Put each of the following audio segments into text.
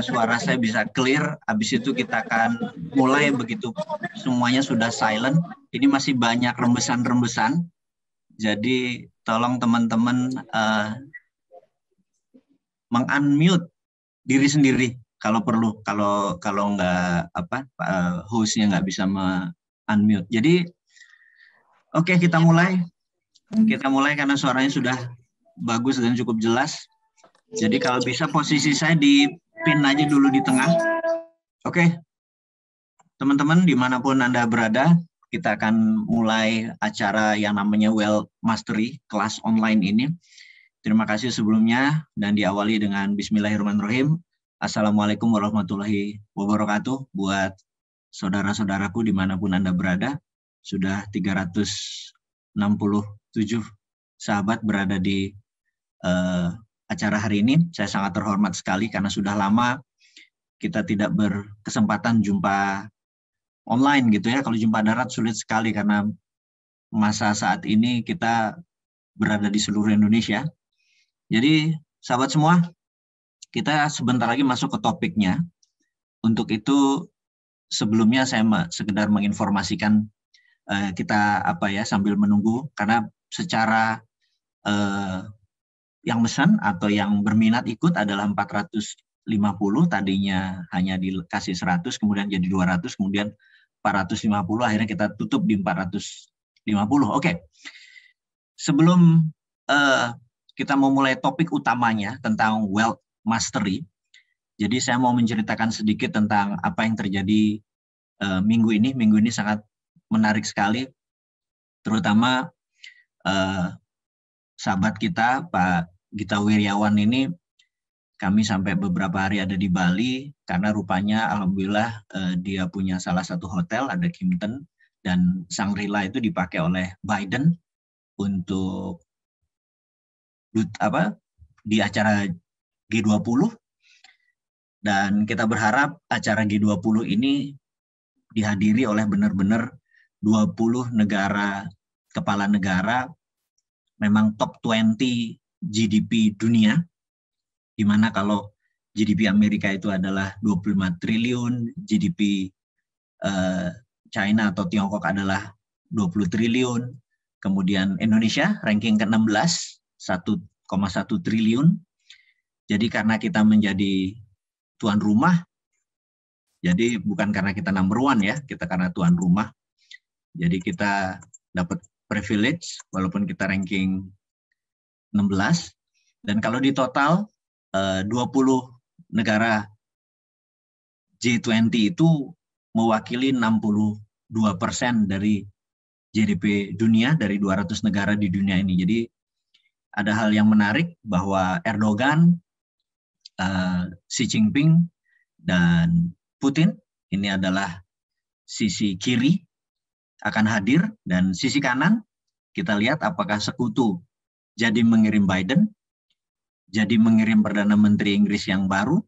suara saya bisa clear. Habis itu kita akan mulai begitu semuanya sudah silent. Ini masih banyak rembesan-rembesan. Jadi tolong teman-teman meng-unmute diri sendiri kalau perlu. Kalau nggak hostnya nggak bisa unmute. Jadi oke, kita mulai. Kita mulai karena suaranya sudah bagus dan cukup jelas. Jadi kalau bisa posisi saya di pin aja dulu di tengah. Oke, teman-teman dimanapun Anda berada, kita akan mulai acara yang namanya Well Mastery, kelas online ini. Terima kasih sebelumnya dan diawali dengan Bismillahirrahmanirrahim. Assalamualaikum warahmatullahi wabarakatuh buat saudara-saudaraku dimanapun Anda berada. Sudah 367 sahabat berada di acara hari ini. Saya sangat terhormat sekali karena sudah lama kita tidak berkesempatan jumpa online gitu ya. Kalau jumpa darat sulit sekali karena masa saat ini kita berada di seluruh Indonesia. Jadi sahabat semua, kita sebentar lagi masuk ke topiknya. Untuk itu sebelumnya saya sekedar menginformasikan kita sambil menunggu, karena secara yang pesan atau yang berminat ikut adalah 450, tadinya hanya dikasih 100, kemudian jadi 200, kemudian 450, akhirnya kita tutup di 450. Oke. Sebelum kita mau mulai topik utamanya tentang Wealth Mastery, jadi saya mau menceritakan sedikit tentang apa yang terjadi minggu ini. Minggu ini sangat menarik sekali, terutama sahabat kita Pak Gita Wirjawan ini, kami sampai beberapa hari ada di Bali karena rupanya alhamdulillah dia punya salah satu hotel, ada Kimpton, dan Shangri-La itu dipakai oleh Biden untuk di acara G20, dan kita berharap acara G20 ini dihadiri oleh benar-benar 20 negara, kepala negara, memang top 20 GDP dunia, di mana kalau GDP Amerika itu adalah 25 triliun, GDP China atau Tiongkok adalah 20 triliun, kemudian Indonesia ranking ke-16, 1,1 triliun. Jadi karena kita menjadi tuan rumah, jadi bukan karena kita number one ya, kita karena tuan rumah. Jadi kita dapat privilege walaupun kita ranking 16. Dan kalau di total 20 negara G20 itu mewakili 62% dari GDP dunia dari 200 negara di dunia ini. Jadi ada hal yang menarik bahwa Erdogan, Xi Jinping, dan Putin, ini adalah sisi kiri, akan hadir, dan sisi kanan kita lihat apakah sekutu jadi mengirim Biden, jadi mengirim Perdana Menteri Inggris yang baru,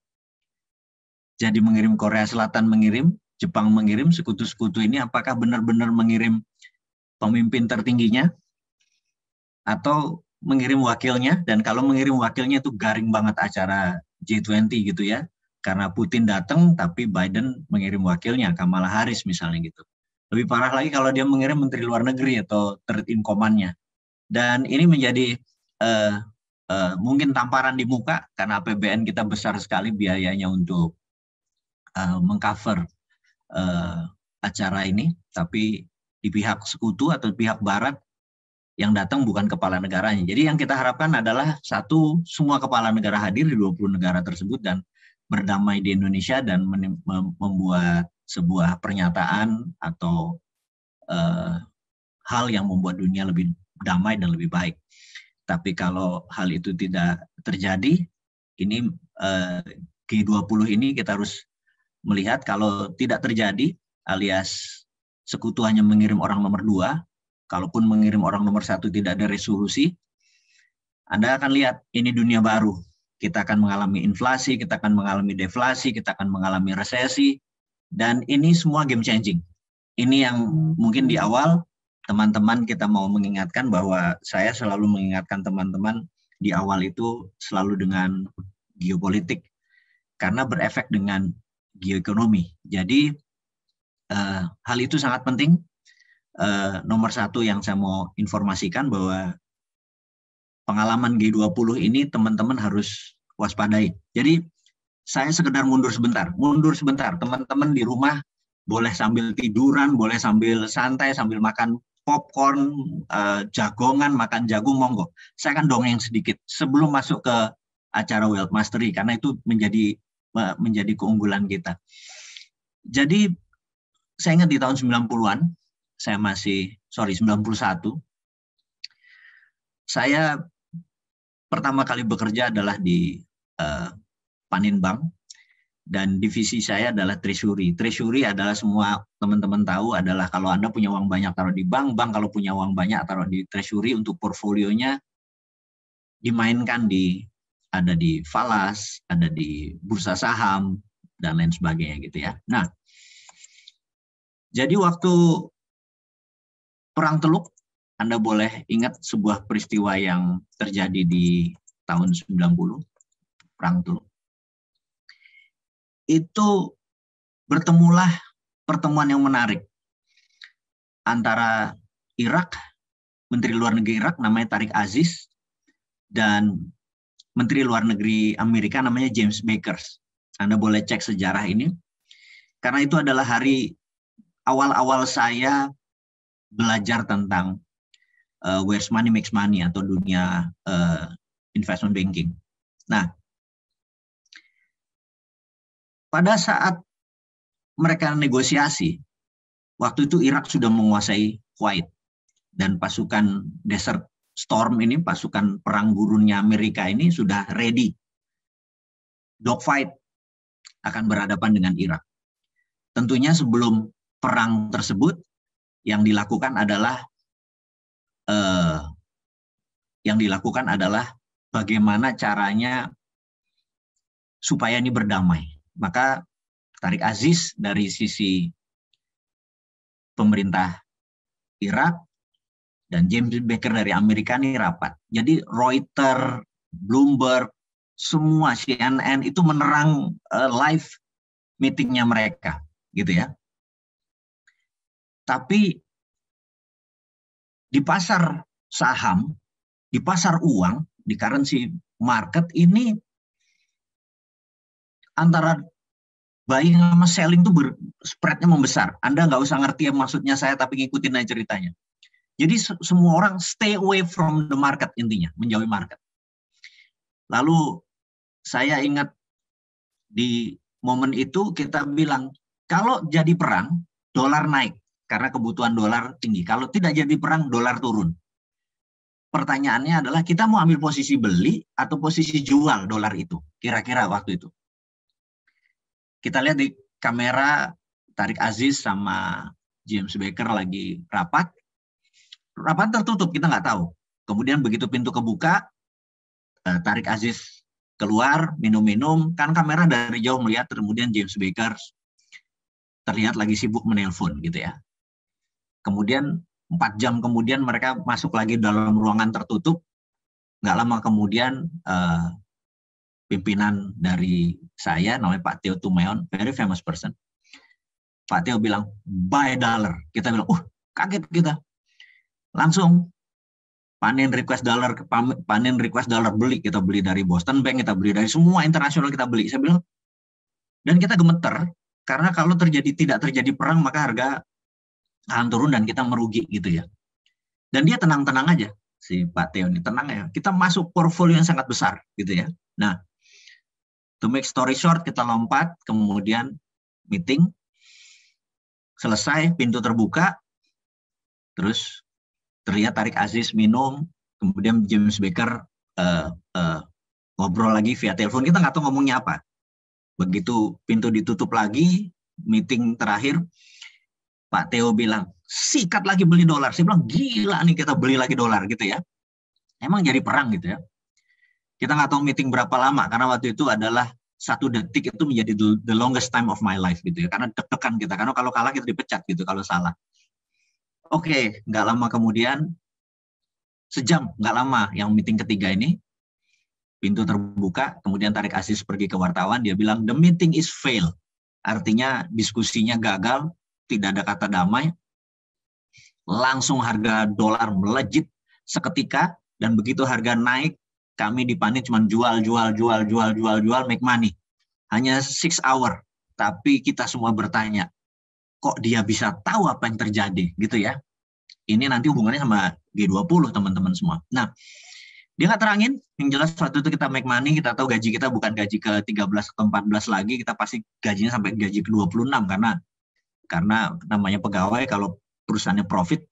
jadi mengirim Korea Selatan mengirim, Jepang mengirim, sekutu-sekutu ini apakah benar-benar mengirim pemimpin tertingginya atau mengirim wakilnya. Dan kalau mengirim wakilnya itu garing banget acara G20 gitu ya, karena Putin datang tapi Biden mengirim wakilnya, Kamala Harris misalnya gitu. Lebih parah lagi kalau dia mengirim Menteri Luar Negeri atau third in command-nya. Dan ini menjadi mungkin tamparan di muka karena APBN kita besar sekali biayanya untuk mengcover acara ini, tapi di pihak sekutu atau pihak barat yang datang bukan kepala negaranya. Jadi yang kita harapkan adalah satu, semua kepala negara hadir di 20 negara tersebut dan berdamai di Indonesia dan membuat sebuah pernyataan atau hal yang membuat dunia lebih damai dan lebih baik. Tapi kalau hal itu tidak terjadi, ini G20 ini kita harus melihat kalau tidak terjadi, alias sekutu hanya mengirim orang nomor 2, kalaupun mengirim orang nomor 1 tidak ada resolusi, Anda akan lihat ini dunia baru. Kita akan mengalami inflasi, kita akan mengalami deflasi, kita akan mengalami resesi, dan ini semua game changing. Ini yang mungkin di awal teman-teman kita mau mengingatkan, bahwa saya selalu mengingatkan teman-teman di awal itu selalu dengan geopolitik. karena berefek dengan geoekonomi. Jadi hal itu sangat penting. Nomor satu yang saya mau informasikan bahwa pengalaman G20 ini teman-teman harus waspadai. Jadi saya sekedar mundur sebentar. Teman-teman di rumah boleh sambil tiduran, boleh sambil santai, sambil makan popcorn, jagongan, makan jagung, monggo. Saya akan dongeng sedikit sebelum masuk ke acara Wealth Mastery, karena itu menjadi keunggulan kita. Jadi saya ingat di tahun 90-an, saya 91, saya pertama kali bekerja adalah di Paninbank, dan divisi saya adalah treasury. Treasury adalah, semua teman-teman tahu, adalah kalau Anda punya uang banyak taruh di bank, bank kalau punya uang banyak taruh di treasury untuk portfolionya dimainkan ada di falas, ada di bursa saham, dan lain sebagainya gitu ya. Nah, jadi waktu Perang Teluk, Anda boleh ingat sebuah peristiwa yang terjadi di tahun 90, Perang Teluk. Itu bertemulah pertemuan yang menarik antara Irak, Menteri Luar Negeri Irak namanya Tariq Aziz, dan Menteri Luar Negeri Amerika namanya James Baker. Anda boleh cek sejarah ini, karena itu adalah hari awal-awal saya belajar tentang where's money makes money, atau dunia investment banking. Nah, pada saat mereka negosiasi, waktu itu Irak sudah menguasai Kuwait, dan pasukan Desert Storm ini, pasukan perang gurunnya Amerika ini sudah ready. Dogfight akan berhadapan dengan Irak. Tentunya sebelum perang tersebut, yang dilakukan adalah bagaimana caranya supaya ini berdamai. Maka Tariq Aziz dari sisi pemerintah Irak dan James Baker dari Amerika ini rapat. Jadi Reuters, Bloomberg, semua CNN itu menerang live meetingnya mereka, gitu ya. Tapi di pasar saham, di pasar uang, di currency market ini, antara buying sama selling itu spreadnya membesar. Anda nggak usah ngerti maksudnya saya, tapi ngikutin aja ceritanya. Jadi semua orang stay away from the market, intinya, menjauhi market. Lalu saya ingat di momen itu kita bilang, kalau jadi perang, dolar naik karena kebutuhan dolar tinggi. Kalau tidak jadi perang, dolar turun. Pertanyaannya adalah, kita mau ambil posisi beli atau posisi jual dolar itu, kira-kira waktu itu. Kita lihat di kamera, Tariq Aziz sama James Baker lagi rapat. Rapat tertutup, kita nggak tahu. Kemudian begitu pintu kebuka, Tariq Aziz keluar, minum-minum, kan kamera dari jauh melihat, kemudian James Baker terlihat lagi sibuk menelpon gitu ya. Kemudian 4 jam kemudian mereka masuk lagi dalam ruangan tertutup. Nggak lama kemudian pimpinan dari saya, namanya Pak Theo Tumeon, very famous person. Pak Theo bilang, buy dollar. Kita bilang, kaget kita. Langsung panen request dollar beli. Kita beli dari Boston Bank, kita beli dari semua internasional, kita beli. Saya bilang, dan kita gemeter, karena kalau tidak terjadi perang, maka harga akan turun dan kita merugi gitu ya. Dan dia tenang-tenang aja, si Pak Theo ini tenang ya. Kita masuk portfolio yang sangat besar gitu ya. Nah, to make story short, kita lompat, kemudian meeting, selesai, pintu terbuka, terus terlihat Tariq Aziz minum, kemudian James Baker ngobrol lagi via telepon, kita nggak tahu ngomongnya apa. Begitu pintu ditutup lagi, meeting terakhir, Pak Theo bilang, sikat lagi beli dolar. Saya bilang, gila nih kita beli lagi dolar gitu ya. Emang jadi perang gitu ya. Kita nggak tahu meeting berapa lama, karena waktu itu adalah 1 detik itu menjadi the longest time of my life gitu ya. Karena deg-degan kita, karena kalau kalah kita dipecat gitu kalau salah. Oke, nggak lama kemudian, sejam, nggak lama yang meeting ketiga ini, pintu terbuka, kemudian Tarik Aziz pergi ke wartawan, dia bilang, the meeting is fail. Artinya diskusinya gagal, tidak ada kata damai. Langsung harga dolar melejit seketika, dan begitu harga naik, kami di Panit cuma jual, make money. Hanya 6 hour, tapi kita semua bertanya, kok dia bisa tahu apa yang terjadi, gitu ya. Ini nanti hubungannya sama G20, teman-teman semua. Nah, dia nggak terangin, yang jelas waktu itu kita make money, kita tahu gaji kita bukan gaji ke 13 atau 14 lagi, kita pasti gajinya sampai gaji ke 26, karena namanya pegawai, kalau perusahaannya profit,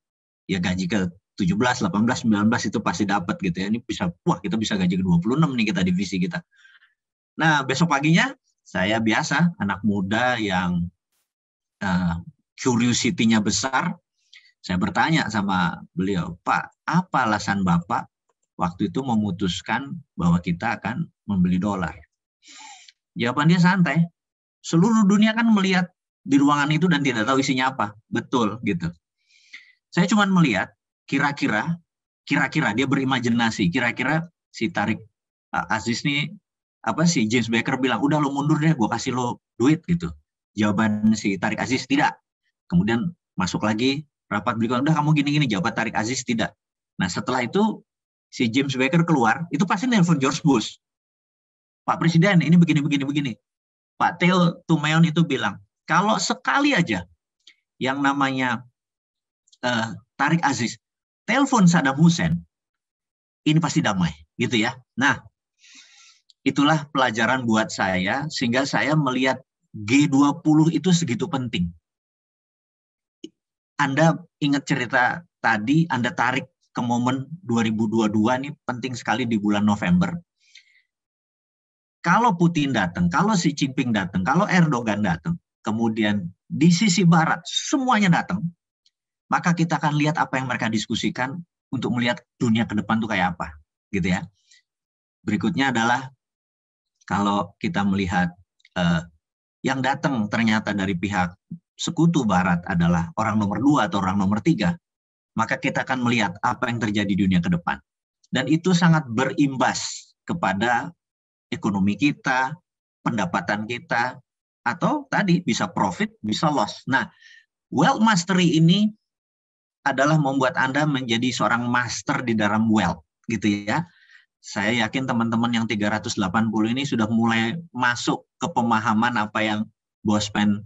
ya gaji ke 17, 18, 19 itu pasti dapat gitu ya. Ini bisa, wah kita bisa gaji ke 26 nih kita divisi kita. Nah, besok paginya saya biasa, anak muda yang curiosity-nya besar, saya bertanya sama beliau, Pak, apa alasan Bapak waktu itu memutuskan bahwa kita akan membeli dolar? Jawaban dia santai, seluruh dunia kan melihat di ruangan itu dan tidak tahu isinya apa. Betul, gitu. Saya cuma melihat, kira-kira dia berimajinasi, kira-kira si Tarik Aziz nih, si James Baker bilang, udah lo mundur deh, gue kasih lo duit, gitu. Jawaban si Tarik Aziz, tidak. Kemudian masuk lagi, rapat berikutnya, udah kamu gini-gini, jawaban Tarik Aziz, tidak. Nah setelah itu, si James Baker keluar, itu pasti nelpon George Bush. Pak Presiden, ini begini. Pak Theo Tumeon itu bilang, kalau sekali aja yang namanya Tarik Aziz telepon Saddam Hussein, ini pasti damai, gitu ya. Nah, itulah pelajaran buat saya, sehingga saya melihat G20 itu segitu penting. Anda ingat cerita tadi, Anda tarik ke momen 2022, ini penting sekali di bulan November. Kalau Putin datang, kalau Xi Jinping datang, kalau Erdogan datang, kemudian di sisi barat semuanya datang, maka kita akan lihat apa yang mereka diskusikan untuk melihat dunia ke depan itu kayak apa, gitu ya. Berikutnya adalah kalau kita melihat yang datang ternyata dari pihak sekutu barat adalah orang nomor 2 atau orang nomor 3, maka kita akan melihat apa yang terjadi di dunia ke depan. Dan itu sangat berimbas kepada ekonomi kita, pendapatan kita, atau tadi bisa profit, bisa loss. Nah, wealth mastery ini adalah membuat Anda menjadi seorang master di dalam wealth, gitu ya. Saya yakin teman-teman yang 380 ini sudah mulai masuk ke pemahaman apa yang Bosman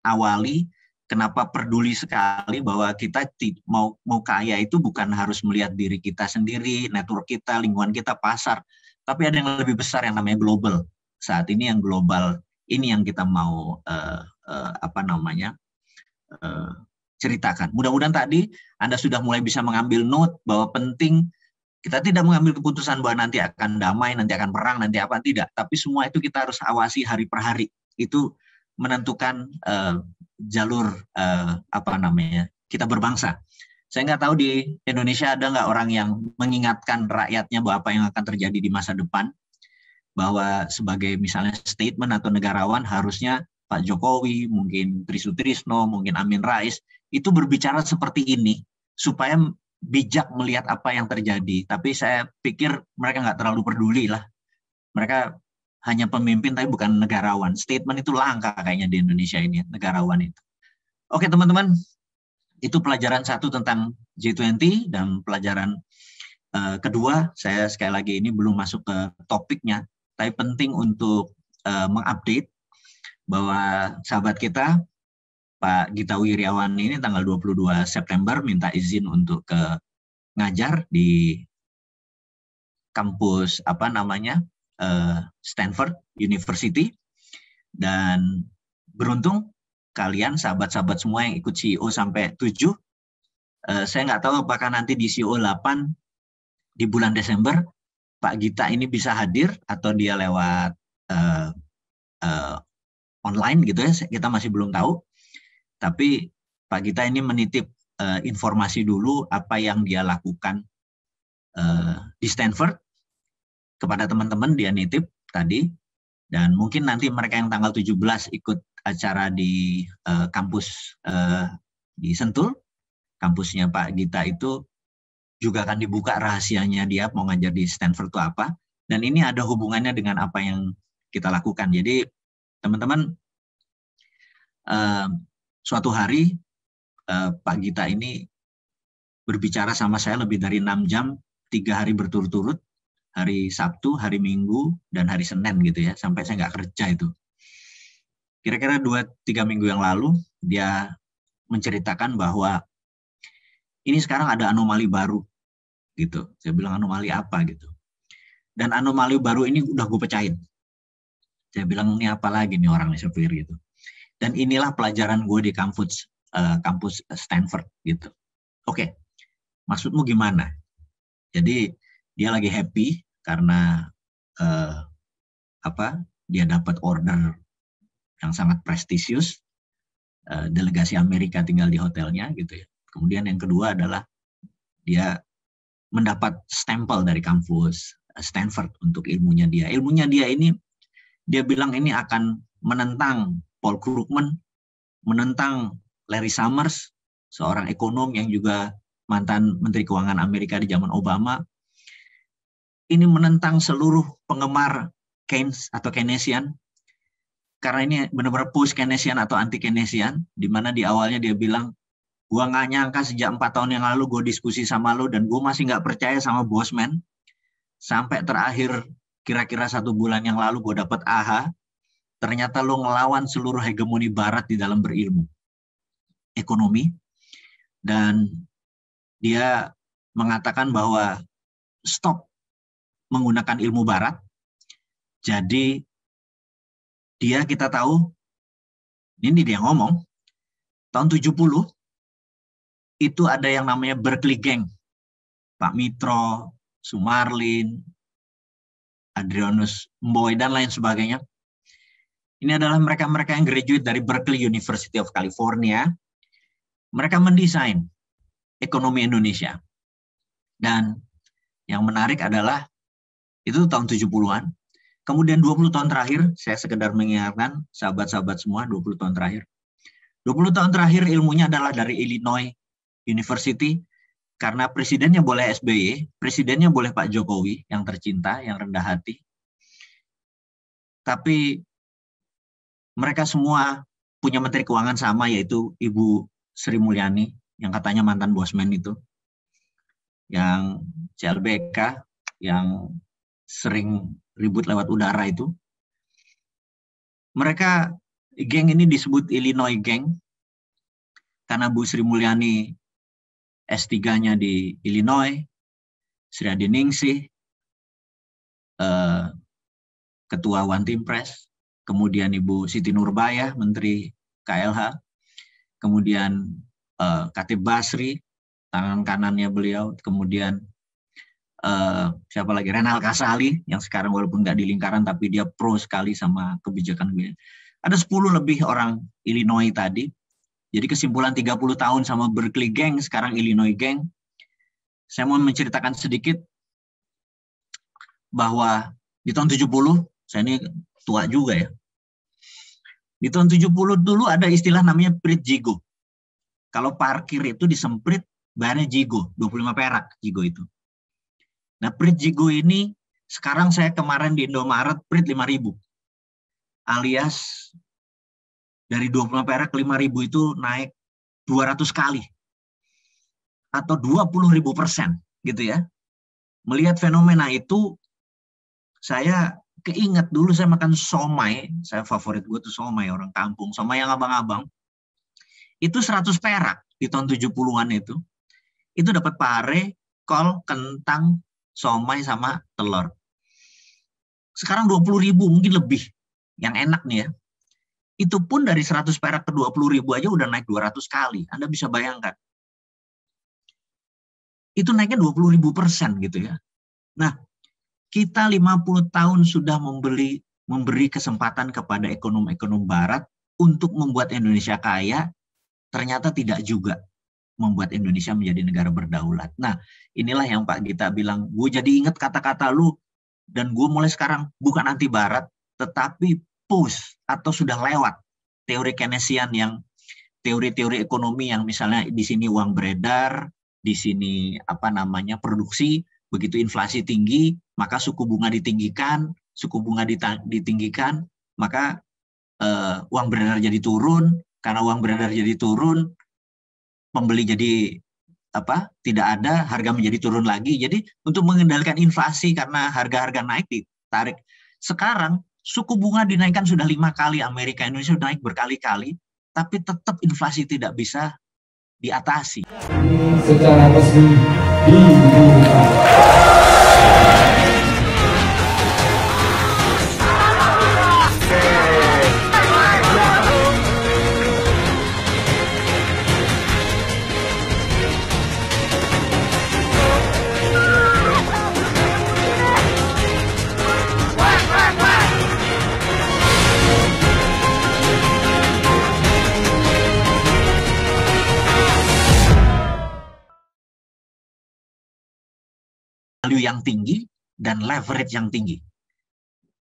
awali, kenapa peduli sekali bahwa kita mau kaya itu bukan harus melihat diri kita sendiri, network kita, lingkungan kita, pasar, tapi ada yang lebih besar yang namanya global. Saat ini yang global ini yang kita mau ceritakan. Mudah-mudahan tadi Anda sudah mulai bisa mengambil note bahwa penting kita tidak mengambil keputusan bahwa nanti akan damai, nanti akan perang, nanti apa, tidak. Tapi semua itu kita harus awasi hari per hari. Itu menentukan jalur kita berbangsa. Saya nggak tahu di Indonesia ada nggak orang yang mengingatkan rakyatnya bahwa apa yang akan terjadi di masa depan, bahwa sebagai misalnya statement atau negarawan harusnya Pak Jokowi, mungkin Tri Sutrisno, mungkin Amin Rais, itu berbicara seperti ini, supaya bijak melihat apa yang terjadi. Tapi saya pikir mereka nggak terlalu peduli lah. Mereka hanya pemimpin tapi bukan negarawan. Statement itu langka kayaknya di Indonesia ini, negarawan itu. Oke teman-teman, itu pelajaran 1 tentang G20, dan pelajaran kedua, saya sekali lagi ini belum masuk ke topiknya, tapi penting untuk mengupdate bahwa sahabat kita, Pak Gita Wirjawan ini tanggal 22 September minta izin untuk ngajar di kampus Stanford University, dan beruntung kalian sahabat-sahabat semua yang ikut CEO sampai 7, saya nggak tahu apakah nanti di CEO 8 di bulan Desember Pak Gita ini bisa hadir atau dia lewat online gitu ya, kita masih belum tahu. Tapi Pak Gita ini menitip informasi dulu apa yang dia lakukan di Stanford kepada teman-teman, dia nitip tadi, dan mungkin nanti mereka yang tanggal 17 ikut acara di kampus di Sentul, kampusnya Pak Gita itu juga akan dibuka rahasianya dia mau ngajar di Stanford itu apa, Dan ini ada hubungannya dengan apa yang kita lakukan. Jadi teman-teman, suatu hari Pak Gita ini berbicara sama saya lebih dari 6 jam, 3 hari berturut-turut, hari Sabtu, hari Minggu, dan hari Senin gitu ya, sampai saya nggak kerja itu. Kira-kira 2-3 minggu yang lalu, dia menceritakan bahwa ini sekarang ada anomali baru gitu. Saya bilang anomali apa gitu. Dan anomali baru ini udah gue pecahin. Saya bilang ini apa lagi nih orang nih, saya pikir gitu. Dan inilah pelajaran gue di kampus Stanford gitu. Oke, maksudmu gimana? Jadi dia lagi happy karena dia dapat order yang sangat prestisius, delegasi Amerika tinggal di hotelnya gitu ya. Kemudian yang kedua adalah dia mendapat stempel dari kampus Stanford untuk ilmunya dia. Ilmunya dia ini, dia bilang ini akan menentang Paul Krugman, menentang Larry Summers, seorang ekonom yang juga mantan Menteri Keuangan Amerika di zaman Obama. Ini menentang seluruh penggemar Keynes atau Keynesian, karena ini benar-benar post-Keynesian atau anti-Keynesian, di mana di awalnya dia bilang, gue nggak nyangka sejak 4 tahun yang lalu gue diskusi sama lo, dan gue masih nggak percaya sama Bosman, sampai terakhir kira-kira 1 bulan yang lalu gue dapat AHA, ternyata lo ngelawan seluruh hegemoni Barat di dalam berilmu, ekonomi, dan dia mengatakan bahwa stop menggunakan ilmu Barat. Jadi kita tahu, ini dia ngomong, tahun 70 itu ada yang namanya Berkeley Gang. Pak Mitro, Sumarlin, Adrianus Mboy, dan lain sebagainya. Ini adalah mereka-mereka yang graduate dari Berkeley University of California. Mereka mendesain ekonomi Indonesia. Dan yang menarik adalah, itu tahun 70-an. Kemudian 20 tahun terakhir, saya sekedar mengingatkan sahabat-sahabat semua, 20 tahun terakhir. 20 tahun terakhir ilmunya adalah dari Illinois University, karena presidennya boleh SBY, presidennya boleh Pak Jokowi, yang tercinta, yang rendah hati. Tapi mereka semua punya menteri keuangan sama, yaitu Ibu Sri Mulyani, yang katanya mantan Bosman itu, yang CLBK, yang sering ribut lewat udara itu. Mereka, geng ini disebut Illinois Gang, karena Bu Sri Mulyani S3-nya di Illinois, Sri Adiningsih, Ketua One Team Press, kemudian Ibu Siti Nurbaya, Menteri KLH, kemudian Khatib Basri, tangan kanannya beliau, kemudian siapa lagi, Renal Kasali, yang sekarang walaupun nggak di lingkaran, tapi dia pro sekali sama kebijakan beliau. Ada 10 lebih orang Illinois tadi. Jadi kesimpulan 30 tahun sama Berkeley Gang, sekarang Illinois Gang. Saya mau menceritakan sedikit bahwa di tahun 70, saya ini tua juga ya. Di tahun 70 dulu ada istilah namanya prit jigo. Kalau parkir itu disemprit, bayarnya jigo, 25 perak jigo itu. Nah, prit jigo ini, sekarang saya kemarin di Indomaret, prit 5.000. Alias, dari 25 perak, 5.000 itu naik 200 kali. Atau 20.000%, gitu ya. Melihat fenomena itu, saya keinget dulu saya makan somai, saya favorit gue tuh somai, orang kampung, somai yang abang-abang, itu 100 perak di tahun 70-an itu dapat pare, kol, kentang, somai sama telur. Sekarang 20.000, mungkin lebih, yang enak nih ya. Itu pun dari 100 perak ke 20.000 aja udah naik 200 kali, Anda bisa bayangkan. Itu naiknya 20.000% gitu ya. Nah, kita 50 tahun sudah memberi kesempatan kepada ekonom-ekonom Barat untuk membuat Indonesia kaya, ternyata tidak juga membuat Indonesia menjadi negara berdaulat. Nah, inilah yang Pak Gita bilang, gue jadi ingat kata-kata lu, dan gue mulai sekarang bukan anti Barat, tetapi post atau sudah lewat teori Keynesian, yang teori-teori ekonomi yang misalnya di sini uang beredar, di sini produksi, begitu inflasi tinggi, maka suku bunga ditinggikan, ditinggikan, maka uang beredar jadi turun, karena uang beredar jadi turun, pembeli jadi tidak ada, harga menjadi turun lagi. Jadi untuk mengendalikan inflasi karena harga-harga naik ditarik. Sekarang suku bunga dinaikkan sudah 5 kali, Amerika, Indonesia sudah naik berkali-kali, tapi tetap inflasi tidak bisa diatasi. Secara resmi diumumkan. Value yang tinggi dan leverage yang tinggi.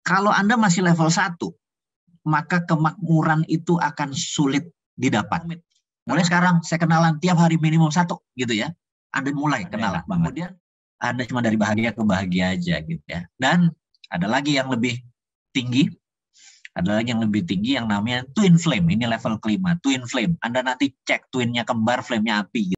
Kalau Anda masih level 1, maka kemakmuran itu akan sulit didapat. Mulai sekarang saya kenalan tiap hari minimum 1 gitu ya. Anda mulai kenalan. Kemudian Anda cuma dari bahagia ke bahagia aja gitu ya. Dan ada lagi yang lebih tinggi. Ada lagi yang lebih tinggi yang namanya twin flame. Ini level kelima, twin flame. Anda nanti cek twinnya kembar, flame-nya api.